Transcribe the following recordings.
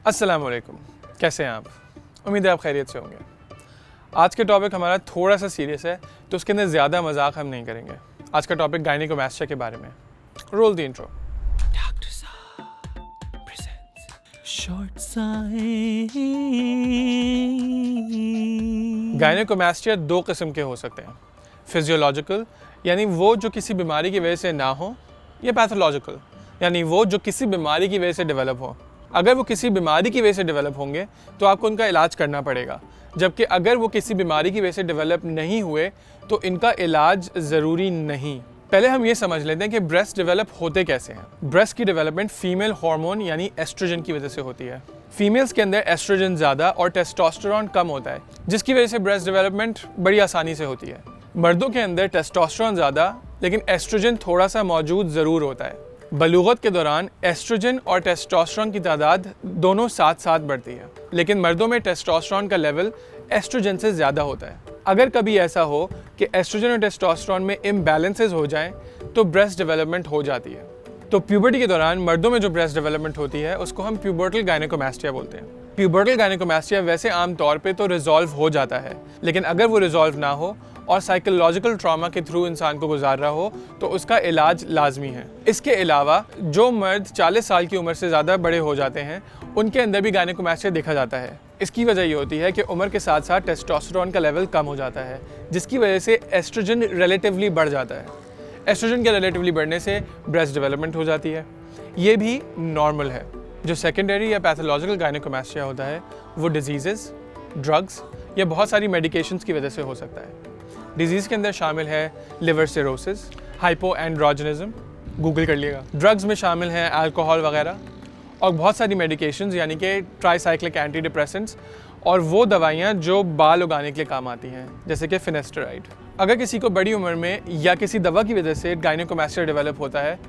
अस्सलाम वालेकुम, कैसे हैं आप? उम्मीद है आप खैरियत से होंगे। आज के टॉपिक हमारा थोड़ा सा सीरियस है, तो उसके अंदर ज़्यादा मजाक हम नहीं करेंगे। आज का टॉपिक गायनेकोमास्टिया के बारे में। Role the intro. गायनेकोमास्टिया दो किस्म के हो सकते हैं, फिजियोलॉजिकल यानी वो जो किसी बीमारी की वजह से ना हो, या पैथोलॉजिकल यानी वो जो किसी बीमारी की वजह से डेवलप हो। अगर वो किसी बीमारी की वजह से डेवलप होंगे तो आपको उनका इलाज करना पड़ेगा, जबकि अगर वो किसी बीमारी की वजह से डेवलप नहीं हुए तो इनका इलाज ज़रूरी नहीं। पहले हम ये समझ लेते हैं कि ब्रेस्ट डेवलप होते कैसे हैं। ब्रेस्ट की डेवलपमेंट फीमेल हार्मोन यानी एस्ट्रोजन की वजह से होती है। फीमेल्स के अंदर एस्ट्रोजन ज़्यादा और टेस्टोस्टेरोन कम होता है, जिसकी वजह से ब्रेस्ट डेवलपमेंट बड़ी आसानी से होती है। मर्दों के अंदर टेस्टोस्टेरोन ज़्यादा लेकिन एस्ट्रोजन थोड़ा सा मौजूद ज़रूर होता है। बलूगत के दौरान एस्ट्रोजन और टेस्टोस्टेरोन की तादाद दोनों साथ साथ बढ़ती है, लेकिन मर्दों में टेस्टोस्टेरोन का लेवल एस्ट्रोजन से ज़्यादा होता है। अगर कभी ऐसा हो कि एस्ट्रोजन और टेस्टोस्टेरोन में इम्बैलेंसेस हो जाएं तो ब्रेस्ट डेवलपमेंट हो जाती है। तो प्यूबर्टी के दौरान मर्दों में जो ब्रेस्ट डेवलपमेंट होती है उसको हम प्यूबर्टल गायनेकोमास्टिया बोलते हैं। प्यूबर्टल गायनेकोमास्टिया वैसे आम तौर पे तो रिजॉल्व हो जाता है, लेकिन अगर वो रिजॉल्व ना हो और साइकोलॉजिकल ट्रॉमा के थ्रू इंसान को गुजार रहा हो तो उसका इलाज लाजमी है। इसके अलावा जो मर्द 40 साल की उम्र से ज़्यादा बड़े हो जाते हैं उनके अंदर भी गायनेकोमास्टिया देखा जाता है। इसकी वजह ये होती है कि उम्र के साथ साथ टेस्टोस्टेरोन का लेवल कम हो जाता है, जिसकी वजह से एस्ट्रोजन रिलेटिवली बढ़ जाता है। एस्ट्रोजन के रिलेटिवली बढ़ने से ब्रेस्ट डेवलपमेंट हो जाती है। ये भी नॉर्मल है। जो सेकेंडरी या पैथोलॉजिकल गायनेकोमास्टिया होता है वो डिजीज़, ड्रग्स या बहुत सारी मेडिकेशंस की वजह से हो सकता है। डिजीज़ के अंदर शामिल है लिवर सिरोसिस, हाइपोएंड्रोजनिज्म, गूगल कर लिएगा। ड्रग्स में शामिल हैं अल्कोहल वगैरह, और बहुत सारी मेडिकेशंस यानी कि ट्राईसाइक्लिक एंटी डिप्रेसेंट्स और वो दवाइयाँ जो बाल उगाने के लिए काम आती हैं, जैसे कि फिनेस्टेराइड। अगर किसी को बड़ी उम्र में या किसी दवा की वजह से गायनेकोमास्टिया डेवलप होता है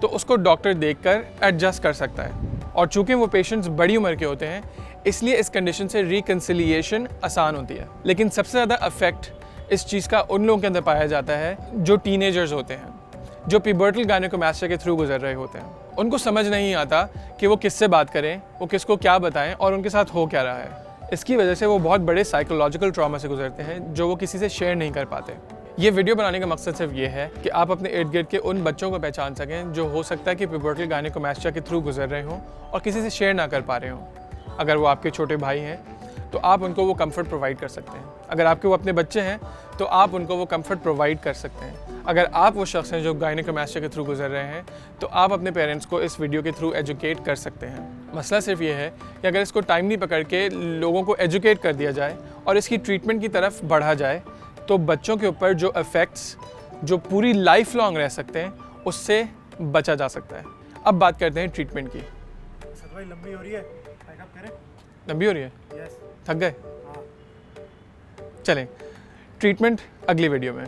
तो उसको डॉक्टर देखकर एडजस्ट कर सकता है, और चूँकि वो पेशेंट्स बड़ी उम्र के होते हैं इसलिए इस कंडीशन से रिकन्सिलिएशन आसान होती है। लेकिन सबसे ज़्यादा अफेक्ट इस चीज़ का उन लोगों के अंदर पाया जाता है जो टीनेजर्स होते हैं, जो प्यूबर्टल गायनेकोमास्टिया के थ्रू गुजर रहे होते हैं। उनको समझ नहीं आता कि वो किससे बात करें, वो किसको क्या बताएं और उनके साथ हो क्या रहा है। इसकी वजह से वो बहुत बड़े साइकोलॉजिकल ट्रॉमा से गुजरते हैं जो वो किसी से शेयर नहीं कर पाते। ये वीडियो बनाने का मकसद सिर्फ ये है कि आप अपने इर्द गिर्द के उन बच्चों को पहचान सकें जो हो सकता है कि प्यूबर्टल गायनेकोमास्टिया के थ्रू गुजर रहे हों और किसी से शेयर ना कर पा रहे हों। अगर वो आपके छोटे भाई हैं तो आप उनको वो कंफर्ट प्रोवाइड कर सकते हैं। अगर आपके वो अपने बच्चे हैं तो आप उनको वो कंफर्ट प्रोवाइड कर सकते हैं। अगर आप वो शख्स हैं जो गायनेकोमास्टिया के थ्रू गुजर रहे हैं तो आप अपने पेरेंट्स को इस वीडियो के थ्रू एजुकेट कर सकते हैं। मसला सिर्फ ये है कि अगर इसको टाइमली पकड़ के लोगों को एजुकेट कर दिया जाए और इसकी ट्रीटमेंट की तरफ बढ़ा जाए तो बच्चों के ऊपर जो इफ़ेक्ट्स जो पूरी लाइफ लॉन्ग रह सकते हैं उससे बचा जा सकता है। अब बात करते हैं ट्रीटमेंट की। लंबी हो रही है, लंबी हो रही है? यस। थक गए? हाँ। चलें, ट्रीटमेंट अगली वीडियो में।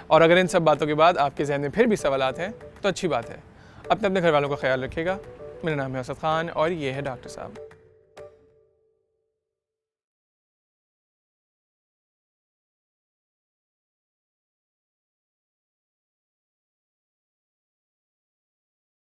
और अगर इन सब बातों के बाद आपके जहन में फिर भी सवालात हैं तो अच्छी बात है। अपने घर वालों का ख्याल रखिएगा। मेरा नाम है असद खान और ये है डॉक्टर साहब।